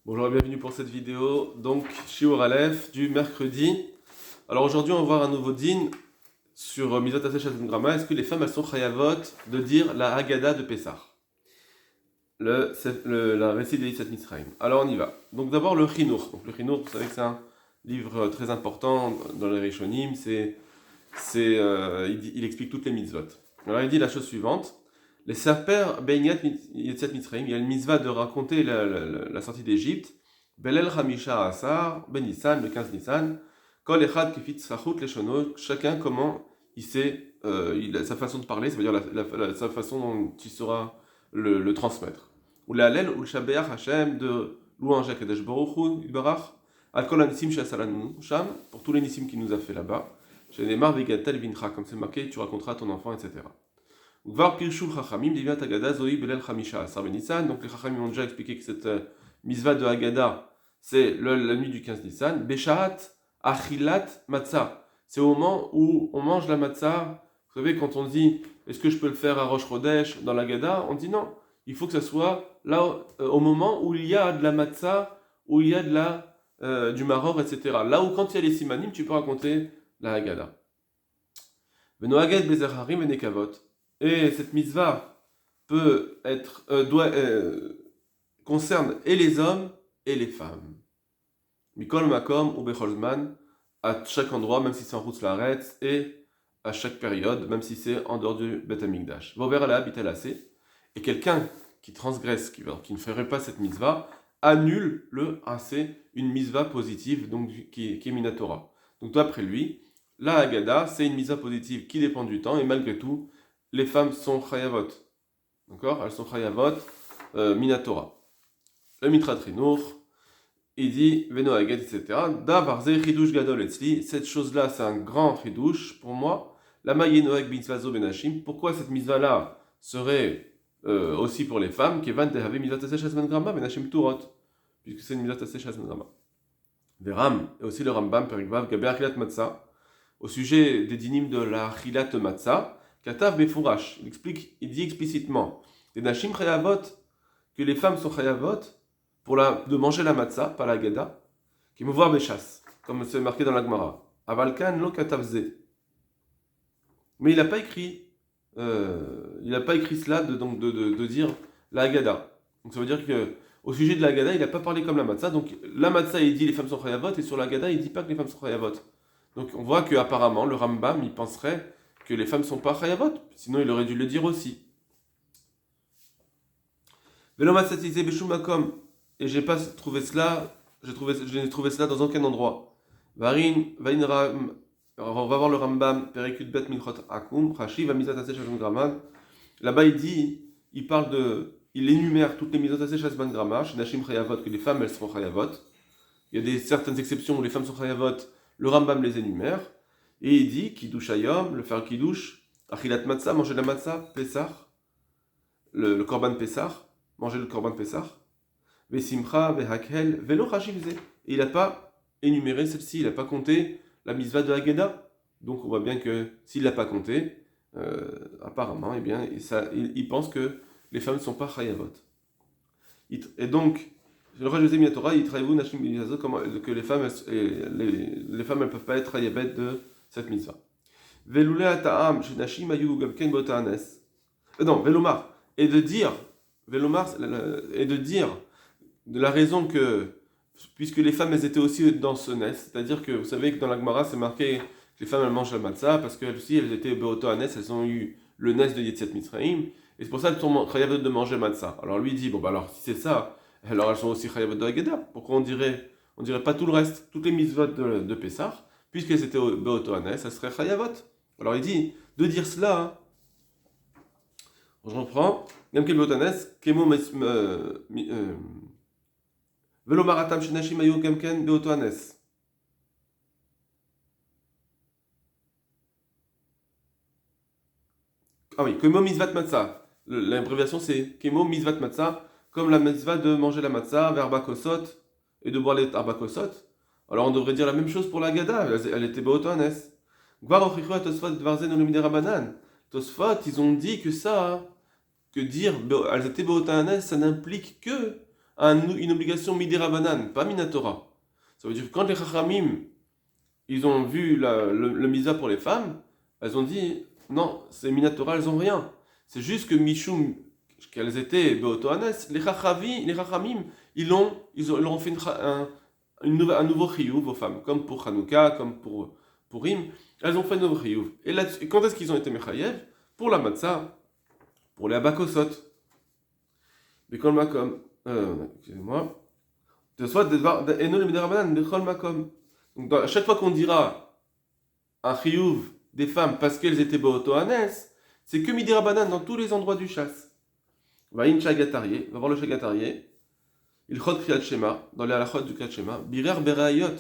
Bonjour et bienvenue pour cette vidéo, donc Shiur Aleph du mercredi. Alors aujourd'hui on va voir un nouveau din sur Mizot Aseh Shazon Grama. Est-ce que les femmes elles sont chayavot de dire la Haggadah de Pessah, la récit de Yitzhak Mitzrayim. Alors on y va. Donc d'abord le Chinour. Donc le Chinour, vous savez que c'est un livre très important dans les Rishonim, il explique toutes les mitzvot. Alors il dit la chose suivante. Les Saper Beignat Yitzhak Mitzrayim, il y a une mitzvah de raconter la sortie d'Égypte. Belel Hamisha Asar, Ben Nissan, le 15 Nissan. Kol Echad Kifit Sachut Leshono, chacun comment il sait, sa façon de parler, ça veut dire sa façon dont il saura le transmettre. Ou la Hallel, ou le Shabeach Hashem, de louange à Kadesh Baruch Hu, Ibarach, Al Kol Anissim Shasalanu Sham, pour tous les Nissim qu'il nous a fait là-bas. Chez les Mar Vigatel Vincha, comme c'est marqué, tu raconteras à ton enfant, etc. Var Pirshul Chachamim, Deviat Haggadah, Zoï Belel Chamisha, Asar Ben Nissan. Donc les Chachamim ont déjà expliqué que cette mitzvah de Haggadah, c'est la nuit du 15 Nissan. Beshahat Achilat Matzah. C'est au moment où on mange la matzah. Vous savez, quand on dit est-ce que je peux le faire à Rosh Chodesh dans la Haggadah, on dit non. Il faut que ça soit là au moment où il y a de la matzah, où il y a du maror, etc. Là où quand il y a les simanim, tu peux raconter la Haggadah. Venoaged Bezer Harim et Nekavot. Et cette mitzvah concerne et les hommes et les femmes. Mikol Makom ou Becholzman, à chaque endroit, même si c'est en route Laaretz, et à chaque période, même si c'est en dehors du Bet Amikdash. Vover ala habitel assez. Et quelqu'un qui transgresse, qui ne ferait pas cette mitzvah, annule le assez, une mitzvah positive, donc qui est minatora. Donc d'après lui, la Haggadah, c'est une mitzvah positive qui dépend du temps, et malgré tout, les femmes sont chayavot. D'accord? Elles sont chayavot minatora. Le Mitra Trinour, il dit Veno Haggadah, etc. Da varze chidush gadol etzli. Cette chose-là, c'est un grand chidush pour moi. La mayenoag mitzvazo benashim. Pourquoi cette mitzvah-là serait aussi pour les femmes? Kevan tehave mitzvah aseh shazman grama benashim turot. Puisque c'est une mitzvah aseh shazman grama. Veram, et aussi le Rambam, perikvav, gaber achilat matzah. Au sujet des dinim de la achilat matzah. Katav Befourash, il dit explicitement les Nashim Chayavot, que les femmes sont Chayavot de manger la matzah, pas la Haggadah, qui me voient Bechas, comme c'est marqué dans la Gemara. Avalkan lo Katavze. Mais il n'a pas écrit cela de dire la Haggadah. Donc ça veut dire que au sujet de la Haggadah, il n'a pas parlé comme la matzah. Donc la matzah, il dit les femmes sont Chayavot, et sur la Haggadah, il ne dit pas que les femmes sont Chayavot. Donc on voit qu'apparemment, le Rambam, il penserait que les femmes ne sont pas chayavot, sinon il aurait dû le dire aussi. Et j'ai pas trouvé cela, je n'ai trouvé cela dans aucun endroit. On va voir le Rambam, Perikut Bet Milchot Akum, Rashi, Vamizat Aseh Shazman Grama. Là-bas il énumère toutes les Mizot Aseh Shazman Grama, chez Nashim Chayavot, que les femmes elles seront chayavot. Il y a certaines exceptions où les femmes sont chayavot, le Rambam les énumère. Et il dit, Kiddush Hayom, le faire Kiddush, Achilat Matzah, manger la Matzah, Pessah, le Korban Pessah, manger le Korban Pessah, Vesimcha, Vehakel, Velo Chashivze. Et il n'a pas énuméré celle-ci, il n'a pas compté la mitzvah de Haggadah. Donc on voit bien que s'il ne l'a pas compté, apparemment, eh bien, il pense que les femmes ne sont pas chayavot. Et donc, le roi José Minatora, il travaille que les femmes elles peuvent pas être chayavot de cette mitzvah. Veloulé ata'am shenashim ayu gabken botanes. Non, velomar et de dire de la raison que puisque les femmes elles étaient aussi dans ce nes, c'est-à-dire que vous savez que dans la Gemara c'est marqué que les femmes elles mangent la matzah parce qu'elles aussi elles étaient botanes, elles ont eu le nes de Yitzhak Mitzrayim et c'est pour ça qu'elles sont chayavot de manger matzah. Alors lui dit bon bah alors si c'est ça, alors elles sont aussi chayavot de Haggadah. Pourquoi on dirait pas tout le reste, toutes les mitzvot de Pessah, puisqu'elles étaient botanes, ça serait chayavot. Alors il dit, de dire cela, je reprends, Gamkel Botanes, Kemo Velo Maratam Shenashim Ayu Gamken Beotanes. Ah oui, Kemo Mizvat Matzah. L'abréviation c'est Kemo Mizvat Matzah, comme la mitzvah de manger la matzah, verba kosot, et de boire les arba kosot. Alors on devrait dire la même chose pour la Haggadah, elle était Beotanes. Tosfot, ils ont dit que ça, que dire elles étaient Beotanes, ça n'implique que une obligation midirabanan, pas minatora. Ça veut dire que quand les chachamim, ils ont vu le misa pour les femmes, elles ont dit, non, c'est minatora, elles ont rien. C'est juste que Mishum, qu'elles étaient Beotohanes, les chachamim, ils leur ont fait un nouveau chiyuv aux femmes, comme pour Hanouka, comme pour Purim, elles ont fait un nouveau chiyuv. Et quand est-ce qu'ils ont été mechayev? Pour la matzah, pour les abakosot. Mais comme makom, excusez-moi, de soit eno le midirabanan, bechol makom. Donc à chaque fois qu'on dira un chiyuv des femmes parce qu'elles étaient Beotohanes, c'est que midirabanan dans tous les endroits du chasse. Va voir le shagatarié. Il chod kriyat shema, dans les halachot du kriyat shema. Birer berayot,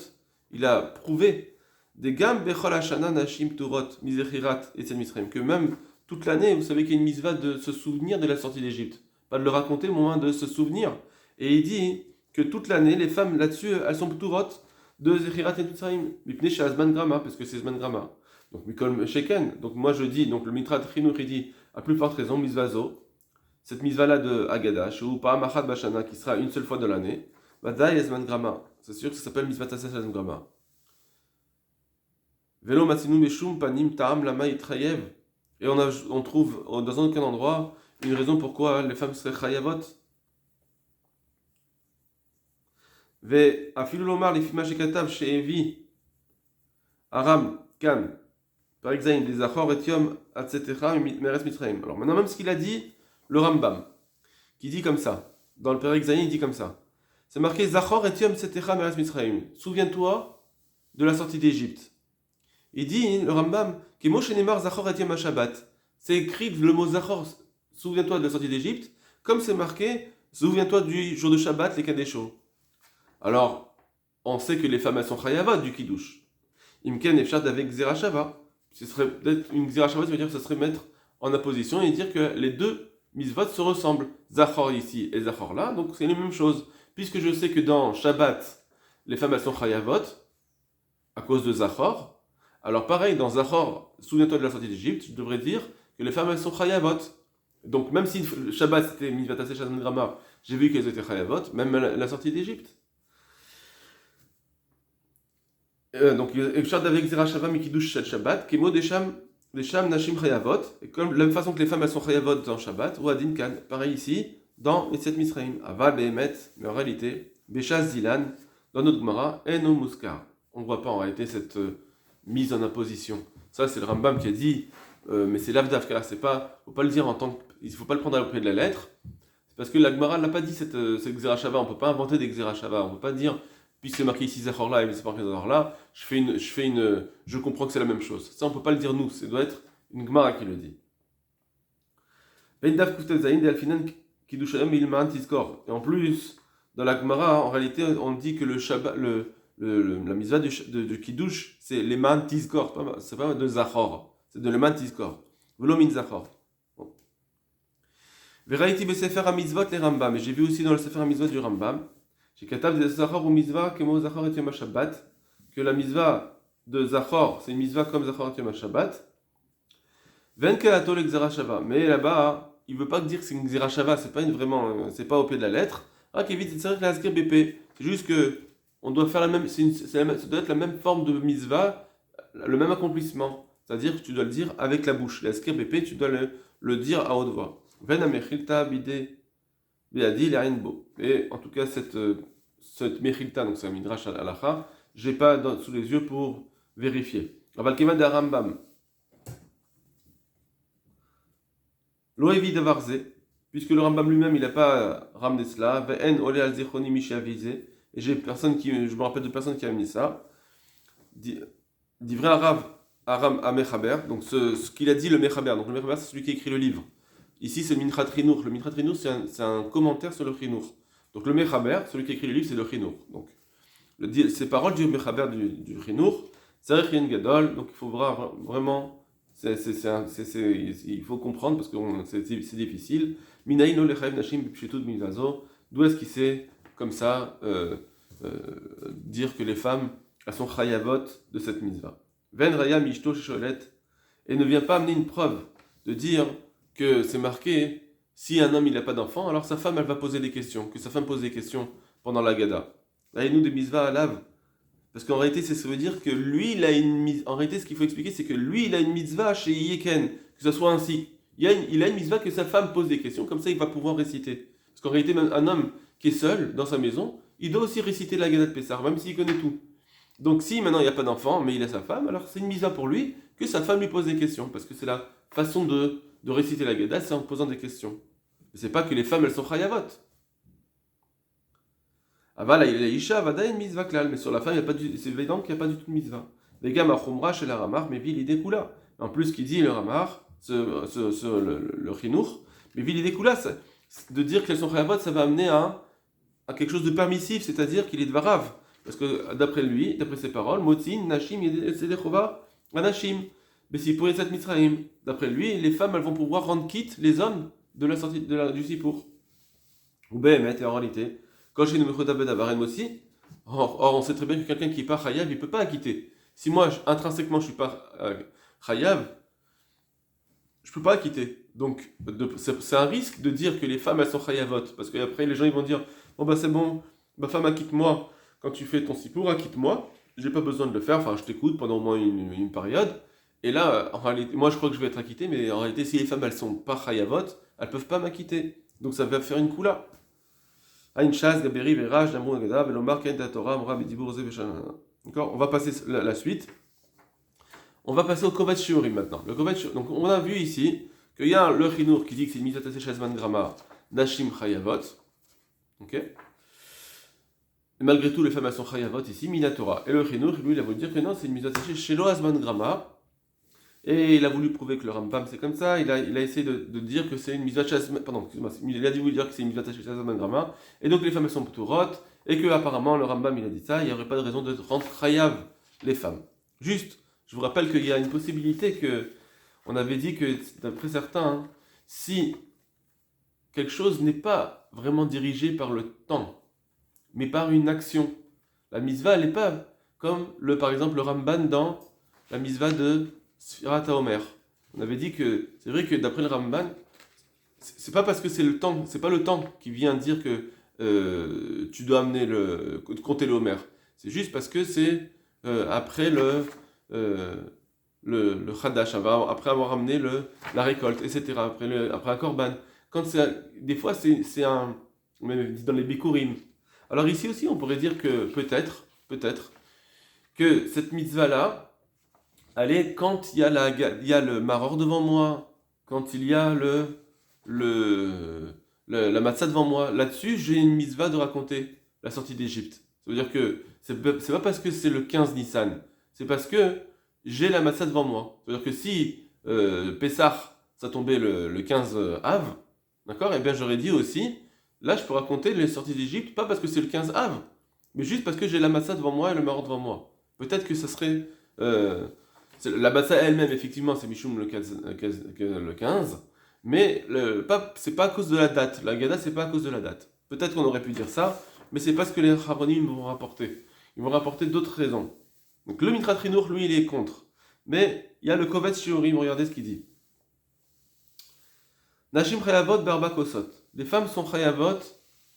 il a prouvé des gam bechol hashana nashim turot mizechirat etzel misraim, que même toute l'année, vous savez qu'il y a une misva de se souvenir de la sortie d'Égypte, pas de le raconter, mais au moins de se souvenir. Et il dit que toute l'année, les femmes là-dessus, elles sont turot de zechirat et misraim, mipnei she'azman grama, parce que c'est zman grama. Donc mikol sheken. Donc moi je dis, donc le mitrat chinuch il dit à plus forte raison misvazo. Cette misva-là de Agada, ou pas Mahad Bashana, qui sera une seule fois de l'année, Vadaï Ezman Grama. C'est sûr que ça s'appelle Misvat Aseh Ezman Grama. Velo Matsinu Meshum Panim Ta'am Lama Yitrayev. Et on trouve dans aucun endroit une raison pourquoi les femmes seraient Chayavot. Ve Afilu Lomar, les Fima Shekatav, chez Evi, Aram, Kan, par exemple, les Achor, Etiom, etc., Meres Mitraim. Alors maintenant, même ce qu'il a dit, le Rambam, qui dit comme ça, dans le Perek Zayin, il dit comme ça. C'est marqué Zachor et Yom Setecha Meres Mitzrayim. Souviens-toi de la sortie d'Égypte. Il dit, le Rambam, que Moshe Nemar Zachor et Yom Shabbat. C'est écrit le mot Zachor, souviens-toi de la sortie d'Égypte, comme c'est marqué, souviens-toi du jour de Shabbat, les Kadesho. Alors, on sait que les femmes, elles sont Chayavot du Kiddush. Imken Efshad avec Xerashava. Ce serait peut-être une Xerashava, ça veut dire que ce serait mettre en opposition et dire que les deux misvot se ressemblent. Zachor ici et Zachor là, donc c'est les mêmes choses. Puisque je sais que dans Shabbat, les femmes elles sont Chayavot, à cause de Zachor, alors pareil, dans Zachor, souviens-toi de la sortie d'Égypte, je devrais dire que les femmes elles sont Chayavot. Donc même si Shabbat c'était Misvat Aseh Shazan Grama, j'ai vu qu'elles étaient Chayavot, même la sortie d'Égypte. Donc, Echad avec Zerashava Mikidush Shel Shabbat, Kemo Desham Nashim Chayavot, et comme de la même façon que les femmes elles sont Chayavot dans Shabbat, ou Adin Kan, pareil ici, dans Etziat Misraim, Aval Behemet, mais en réalité, Beshaz Zilan, dans notre Gemara, Eno Muskar. On ne voit pas en réalité cette mise en opposition. Ça, c'est le Rambam qui a dit, mais c'est l'Avdav, car c'est pas, faut pas le dire en tant que, il faut pas le prendre au pied de la lettre, c'est parce que la Gemara n'a pas dit cette Xerashava, on peut pas inventer des Xerashava, on peut pas dire, puisque c'est marqué ici Zachor là et c'est marqué Zachor là, je comprends que c'est la même chose. Ça, on peut pas le dire nous, ça doit être une Gemara qui le dit. Et en plus, dans la Gemara, en réalité, on dit que le Shabbat, la misva de Kiddush, c'est les man tizkor, c'est pas de Zachor, c'est de le man tizkor. Velo min Zachor. Veraiti besefer ha-mitzvot les Rambam, et j'ai vu aussi dans le sefer ha-mitzvot du Rambam, chez Katav de Zachor ou mitzvah, kemo Zachor et Yom Shabbat, que la mitzvah de Zachor, c'est une mitzvah comme Zachor et Yom Shabbat. Ven kelato le Xerashava, mais là-bas, il veut pas dire que c'est une Xerashava, c'est pas c'est pas au pied de la lettre. Ah, qui vite, c'est vrai que la Skir BP, c'est juste que on doit faire la même, ça doit être la même forme de mitzvah, le même accomplissement. C'est-à-dire que tu dois le dire avec la bouche. La Skir BP, tu dois le dire à haute voix. Ven amechilta bide beadi l'einbo. Et en tout cas, cette mechilta, donc c'est un midrash halacha, j'ai pas sous les yeux pour vérifier. Aval kevad de Rambam. Loevi Davarze, puisque le Rambam lui-même, il n'a pas ramené cela, Ve'en ole al zichoni mishavize, et je me rappelle de personne qui a amené ça, dit vrai Aram à Mechaber, donc ce qu'il a dit le Mechaber, donc le Mechaber c'est celui qui écrit le livre. Ici c'est le Minchat Chinour, le Minchat Chinour c'est un commentaire sur le Chinour. Donc le Mechaber, celui qui écrit le livre, c'est le Chinour. Donc ces paroles du Mechaber du Chinour, c'est Rien Gadol, donc il faut vraiment. Il faut comprendre parce que c'est difficile. Minaïno lechaim nashim b'pshitud milazo. D'où est-ce qu'il sait comme ça dire que les femmes elles sont chayavot de cette mitzvah? Ven raya mishto sholet, et ne vient pas amener une preuve de dire que c'est marqué si un homme il n'a pas d'enfant, alors sa femme elle va poser des questions, que sa femme pose des questions pendant la Gada. Là, il nous des misva à lave. Parce qu'en réalité, ça veut dire que lui, il a une en réalité, ce qu'il faut expliquer, c'est que lui, il a une mitzvah chez Yeken, que ce soit ainsi. Il a une mitzvah que sa femme pose des questions, comme ça il va pouvoir réciter. Parce qu'en réalité, même un homme qui est seul dans sa maison, il doit aussi réciter la Gada de Pessah, même s'il connaît tout. Donc si maintenant il n'y a pas d'enfant, mais il a sa femme, alors c'est une mitzvah pour lui que sa femme lui pose des questions. Parce que c'est la façon de réciter la Gada, c'est en posant des questions. C'est pas que les femmes elles sont chayavot. Aval il a isha vada une mitzvah klal, mais sur la femme c'est évident qu'il n'y a pas du tout de mitzvah. Les gars machumra chez la ramar, mais vil idée kula. En plus, qui dit le ramar, le chinour, mais vil idée kula, de dire qu'elles sont chayavot, ça va amener à quelque chose de permissif, c'est-à-dire qu'il est de varav. Parce que d'après lui, d'après ses paroles, motzin, nashim, yedechova, anashim, besipour et mitzraim. D'après lui, les femmes elles vont pouvoir rendre quitte les hommes de la sortie du sipour. Ou behemet, et en réalité, quand j'ai une mechotabed avaren aussi, or on sait très bien que quelqu'un qui n'est pas chayav, il ne peut pas acquitter. Si moi, intrinsèquement, je ne suis pas chayav, je ne peux pas acquitter. Donc, c'est un risque de dire que les femmes, elles sont chayavot. Parce qu'après, les gens, ils vont dire, bon, bah c'est bon, ma femme, acquitte-moi. Quand tu fais ton sipour, acquitte-moi. J'ai pas besoin de le faire, enfin, je t'écoute pendant au moins une période. Et là, en réalité, moi, je crois que je vais être acquitté, mais en réalité, si les femmes, elles sont pas chayavot, elles peuvent pas m'acquitter. Donc, ça va faire une coula. D'accord, on va passer la suite. On va passer au Kovetz Shiurim maintenant. Donc on a vu ici qu'il y a le Chinour qui dit que c'est une mitzvah tassé shazman grama nashim chayavot. Ok. Et malgré tout, les femmes elles sont chayavot ici, minatora. Et le Chinour, lui, il a voulu dire que non, c'est une mitzvah tassé shelo azman grama. Et il a voulu prouver que le Rambam c'est comme ça, il a essayé de dire que c'est une mitzvah shazman, pardon, excuse-moi, il a voulu dire que c'est une mitzvah tassé shazman grama, et donc les femmes elles sont pturotes, et que apparemment le Rambam il a dit ça, il n'y aurait pas de raison de rendre chayav les femmes. Juste, je vous rappelle qu'il y a une possibilité que, on avait dit que, d'après certains, hein, si quelque chose n'est pas vraiment dirigé par le temps, mais par une action, la mitzvah elle n'est pas comme par exemple le Ramban dans la mitzvah de Sfirat HaOmer. On avait dit que c'est vrai que d'après le Ramban, c'est pas parce que c'est le temps, c'est pas le temps qui vient dire que tu dois compter le Homer. C'est juste parce que c'est après le Chadash, après avoir amené la récolte, etc. Après un Korban. Des fois c'est un, même dit dans les Bikurim. Alors ici aussi on pourrait dire que peut-être que cette mitzvah là elle est quand il y a le maror devant moi, quand il y a la matzah devant moi. Là-dessus, j'ai une mitzvah de raconter la sortie d'Égypte. Ça veut dire que c'est pas parce que c'est le 15 Nissan, c'est parce que j'ai la matzah devant moi. Ça veut dire que si Pessah, ça tombait le 15 Av, d'accord, et bien j'aurais dit aussi, là je peux raconter les sorties d'Égypte, pas parce que c'est le 15 Av, mais juste parce que j'ai la matzah devant moi et le maror devant moi. Peut-être que ça serait... la matzah elle-même, effectivement, c'est Mishum le 15, mais c'est pas à cause de la date. La Gada, c'est pas à cause de la date. Peut-être qu'on aurait pu dire ça, mais c'est pas ce que les Chavonim vont rapporter. Ils vont rapporter d'autres raisons. Donc le Mitrat Trinour, lui, il est contre. Mais il y a le Kovetz Shiurim, regardez ce qu'il dit. Nashim Chayavot Barba Kosot. Les femmes sont Chayavot,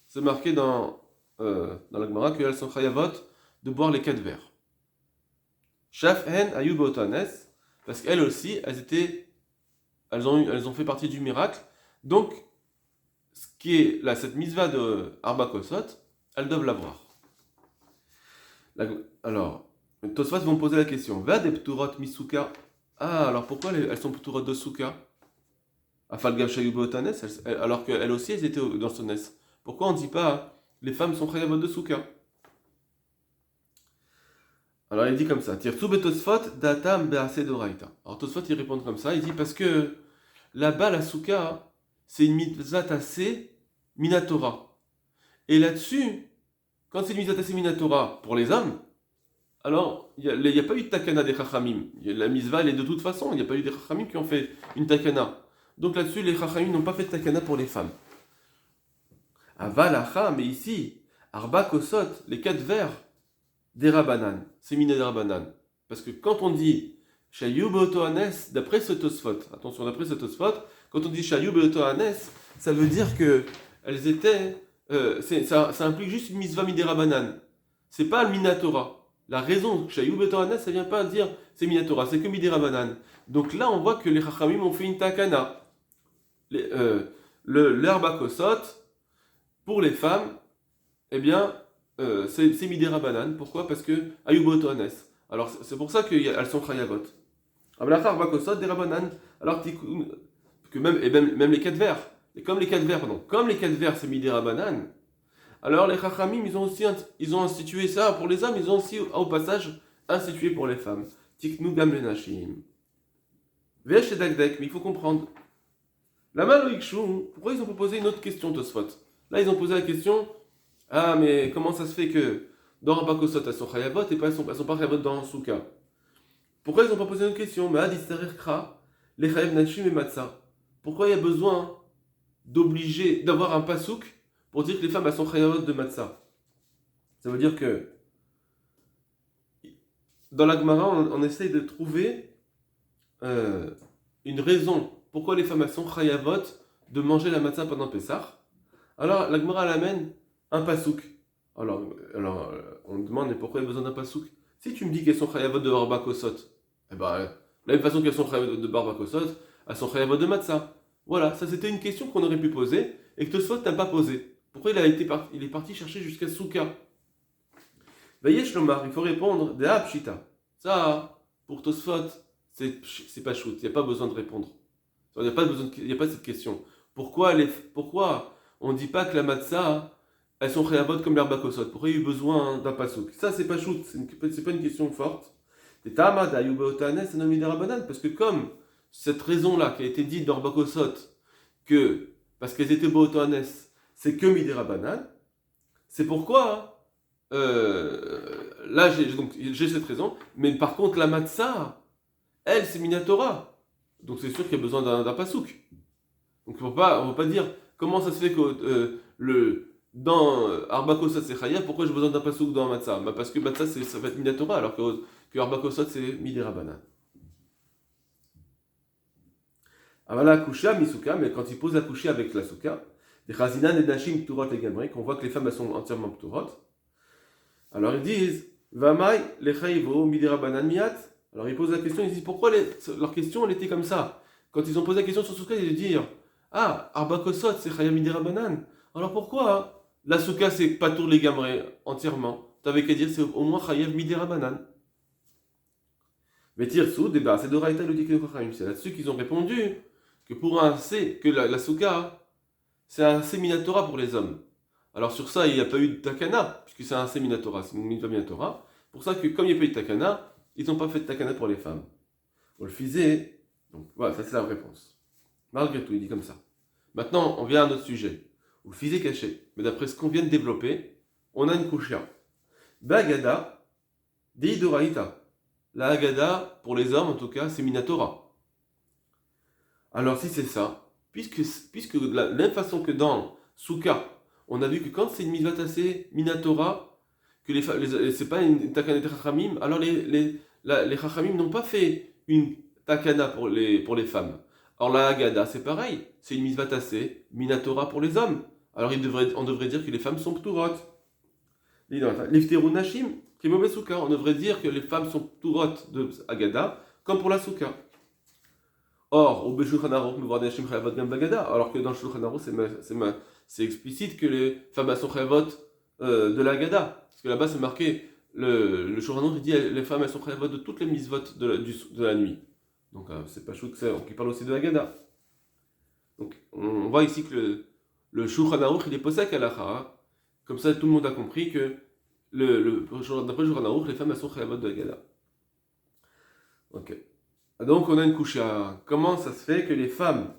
c'est marqué dans la Gemara qu'elles sont Chayavot de boire les 4 verres. Shaf en ayub otanes, parce qu'elles aussi, elles ont fait partie du miracle. Donc, ce qui est là, cette mitzvah de Arba Kosot, elles doivent l'avoir. Alors, Tosfot vont poser la question. Va des pturot misuka. Ah, alors pourquoi elles sont pturot de suka? Afalgav shayub otanes, alors qu'elles aussi, elles étaient dans ce nes. Pourquoi on ne dit pas les femmes sont chayavot de suka? Alors il dit comme ça, Tirtsu betosfot datam bease doraita. Alors Tosfot il répond comme ça, il dit parce que là-bas la souka c'est une mitzvah tassé minatora. Et là-dessus, quand c'est une mitzvah tassé minatora pour les hommes, alors il n'y a pas eu de takana des chachamim. La mitzvah elle est de toute façon, il n'y a pas eu des chachamim qui ont fait une takana. Donc là-dessus les chachamim n'ont pas fait de takana pour les femmes. Avalacha, mais ici, arba kosot, les 4 vers, des rabanan, c'est miné des rabanan. Parce que quand on dit Shayub Otohanes, d'après ce Tosfot, attention, d'après ce Tosfot, Quand on dit Shayu Beotohanes, ça veut dire que elles étaient. Ça implique juste une mitzvah midérabanan. C'est pas le minatora. La raison, Shayu Beotohanes, ça vient pas dire c'est minatora, c'est que midérabanan. Donc là, on voit que les Chachamim ont fait une takana. L'herbe à kosot, pour les femmes, eh bien, c'est midérabanan. Pourquoi? Parce que Ayu Beotohanes. Alors c'est pour ça qu'elles sont chayavot. Ablachar bakosot des rabanan. Alors que même les quatre vers. Et comme les quatre vers, c'est midé rabanan. Alors les chachamim, ils ont institué ça pour les hommes, ils ont aussi au passage institué pour les femmes. Tiknu gam le nashim. Vesh et dakdek, mais il faut comprendre. La maloikshu, pourquoi ils ont proposé une autre question, Tosfot? Là, ils ont posé la question, ah, mais comment ça se fait que dans Rabakosot, elles sont chayavot et elles sont pas chayavot dans Souka? Pourquoi ils n'ont pas posé une autre question? Mais les chayav nashim et matzah. Pourquoi il y a besoin d'avoir un pasouk pour dire que les femmes elles sont chayavot de matzah? Ça veut dire que dans la Gemara, on essaye de trouver une raison pourquoi les femmes elles sont chayavot de manger la matzah pendant Pessah. Alors la Gemara elle amène un pasouk. Alors on demande mais pourquoi il y a besoin d'un pasouk? Si tu me dis qu'elles sont chayavot de barbakosot, eh ben, de la même façon qu'elles sont chayavot de barbakosot, elles sont chayavot de matzah. Voilà, ça c'était une question qu'on aurait pu poser et que Tosfot n'a pas posé. Pourquoi il est parti chercher jusqu'à Souka? Veyesh Lomar, il faut répondre de Pshita. Ça, pour Tosfot, c'est pas shoot, il n'y a pas besoin de répondre. Il n'y a pas cette question. Pourquoi on ne dit pas que la matzah, elles sont chayavot comme l'herbe kosot? Pourquoi il y a eu besoin d'un pasouk? Ça, c'est pas shoot, c'est pas une question forte. Parce que comme cette raison-là qui a été dite dans Bakosot, que parce qu'elles étaient Botohanes, c'est que midérabanan, c'est pourquoi là j'ai cette raison, mais par contre la matzah, elle c'est minatora, donc c'est sûr qu'il y a besoin d'un pasouk. Donc on va pas dire comment ça se fait que dans Arbakosot c'est chayav, pourquoi j'ai besoin d'un pasouk dans matzah? Parce que matzah ça va être minatora alors que Arbakosot c'est midérabanan. Avala kusha misuka, mais quand il pose la kusha avec la souka, des chazinan et nashim pturot les gamri, qu'on voit que les femmes elles sont entièrement pturot. Alors ils disent vamai lechayvo midirabanan miat. Alors ils posent la question, ils disent pourquoi leur question elle était comme ça. Quand ils ont posé la question sur souka, ils disent ah arbakosot c'est chayav midirabanan. Alors pourquoi la souka c'est pas tour les gamri entièrement? T'avais qu'à dire c'est au moins chayav midirabanan. Mais Tirsu, c'est d'Oraïta le dit que c'est là-dessus qu'ils ont répondu que pour un C, que la souka, c'est un séminatora pour les hommes. Alors sur ça, il n'y a pas eu de takana, puisque c'est un séminatora, c'est une mitzvah minatora. Pour ça que comme il n'y a pas eu de takana, ils n'ont pas fait de takana pour les femmes. On le faisait, donc voilà, ça c'est la réponse. Malgré tout, il dit comme ça. Maintenant, on vient à un autre sujet. On le faisait caché, mais d'après ce qu'on vient de développer, on a une kushia. Bagada, deidoraïta. La Haggadah, pour les hommes en tout cas, c'est Minatora. Alors si c'est ça, puisque de la même façon que dans Souka, on a vu que quand c'est une mitzvah tassée Minatora, que c'est pas une takana de Chachamim, alors les Chachamim n'ont pas fait une takana pour les femmes. Alors la Haggadah, c'est pareil, c'est une mitzvah tassée Minatora pour les hommes. Alors on devrait dire que les femmes sont pturot. L'ifteru nashim, qui est mauvais souka. On devrait dire que les femmes sont pturot de Haggadah, comme pour la souka. Or, au Shulchan Aruch, nous voir des nashim chayavot gam bagada, alors que dans le Shulchan Aruch, c'est explicite que les femmes sont chayavot de la Haggadah. Parce que là-bas, c'est marqué, le Shulchan Aruch dit les femmes elles sont chayavot de toutes les mitzvot de la nuit. Donc, c'est pas chou que c'est, qui parle aussi de la Haggadah. Donc, on voit ici que le Shulchan Aruch, il est posé à la. Comme ça, tout le monde a compris que d'après le Shulchan Aruch, les femmes elles sont chayavot de Haggadah. Ok. Donc on a une kusha. Comment ça se fait que les femmes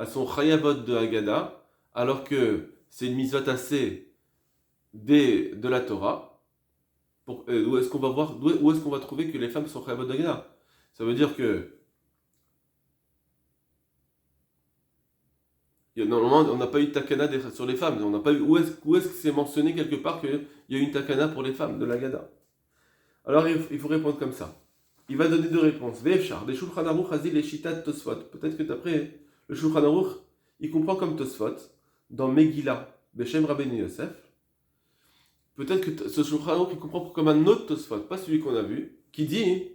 elles sont chayavot de Haggadah alors que c'est une mitzvah tassée de la Torah? Où est-ce qu'on va trouver que les femmes sont chayavot de Haggadah? Ça veut dire que normalement, on n'a pas eu de takana sur les femmes. On n'a pas eu, où est-ce que c'est mentionné quelque part qu'il y a eu une takana pour les femmes de la Haggadah? Alors il faut répondre comme ça. Il va donner deux réponses. Ve'efshar, des Shulchan Aruch hazil les shitat tosfot. Peut-être que d'après Le Shulchan Aruch, il comprend comme Tosfot, dans Megillah, Beshem Rabbeinu Yosef. Peut-être que ce Shulchan Aruch, il comprend comme un autre Tosfot, pas celui qu'on a vu, qui dit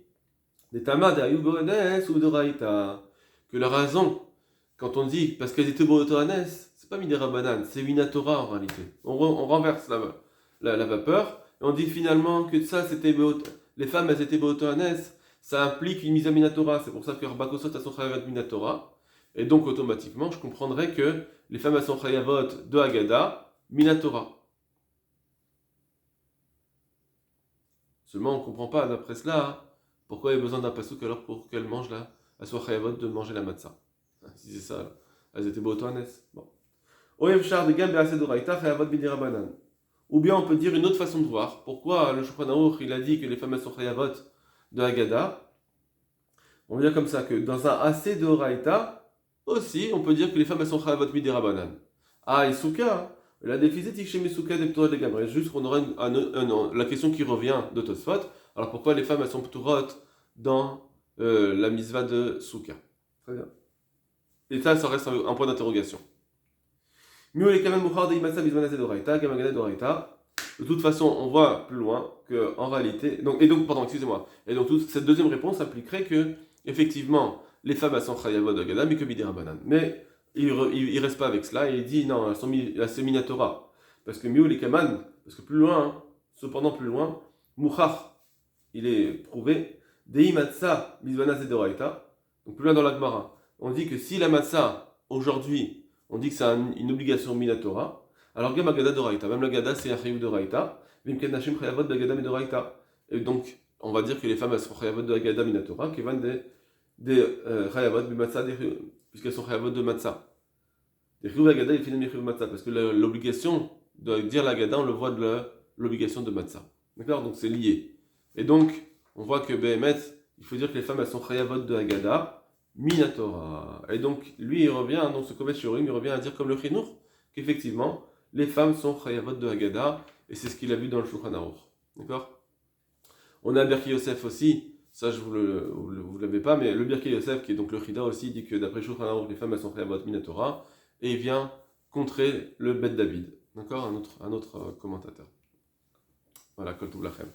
des Tamad Ayubones ou de Raïta, que la raison, quand on dit parce qu'elles étaient Botohanes, c'est pas Midera Banan, c'est Minatora en réalité. On renverse la vapeur, et on dit finalement que ça, c'était les femmes, elles étaient Botohanes, ça implique une mise à Minatora, c'est pour ça que Rabakosot a son Chayavat Minatora, et donc automatiquement, je comprendrais que les femmes elles sont Chayavot de Haggadah, Minatora. Seulement, on ne comprend pas, d'après cela, pourquoi il y a besoin d'un pasouk alors pour qu'elles mangent là, elles soient Chayavot de manger la matzah. Si c'est ça, là. Elles étaient Botohanes. Bon. Ou bien on peut dire une autre façon de voir. Pourquoi le Shulchan Aruch il a dit que les femmes elles sont Chayavot de Haggadah? On va dire comme ça que dans un assez de Raïta, aussi on peut dire que les femmes elles sont Chayavot Midera Banan. Ah, et Souka, la déficit chez Mesouka des Ptorot de Gabriel. Juste qu'on aura la question qui revient de Tosfot. Alors pourquoi les femmes elles sont Ptorot dans la misva de Souka? Très bien. Et ça reste un point d'interrogation. De toute façon, on voit plus loin que en réalité, Et donc cette deuxième réponse impliquerait que effectivement les femmes elles sont chayavot de Haggadah, mais que bidira banan. Mais il reste pas avec cela et il dit non, elles sont minatora parce que miu les kaman, parce que plus loin, cependant plus loin, muchach, il est prouvé dei matzah mizvana zedoraita. Donc plus loin dans la Gemara, on dit que si la matzah aujourd'hui on dit que c'est une obligation minatora. Alors, Gam Agada Doraita, même la Gada c'est un Chayuv Doraita, Vimken Nashim Chayavot de Agada Doraita. Et donc, on va dire que les femmes elles sont Chayavot de Agada Minatora, qui viennent des Chayavot de Matzah, puisqu'elles sont Chayavot de Matzah. Des Chayuv Agada et Finem Chayuv Matzah, parce que l'obligation de dire la Gada, on le voit de l'obligation de Matzah. D'accord? Donc, c'est lié. Et donc, on voit que Behemet, il faut dire que les femmes elles sont Chayavot de Agada. Minatora. Et donc, lui, il revient, dans ce Kovetz Shiurim, il revient à dire comme le Chinour, qu'effectivement, les femmes sont Chayavot de Haggadah, et c'est ce qu'il a vu dans le Shulchan Aruch. D'accord? On a Birkei Yosef aussi, ça je vous l'avez pas, mais le Birkei Yosef, qui est donc le Chida aussi, dit que d'après Shulchan Aruch, les femmes elles sont Chayavot Minatora, et il vient contrer le Bet David. D'accord? Un autre commentateur. Voilà, Kol Tov Lachem.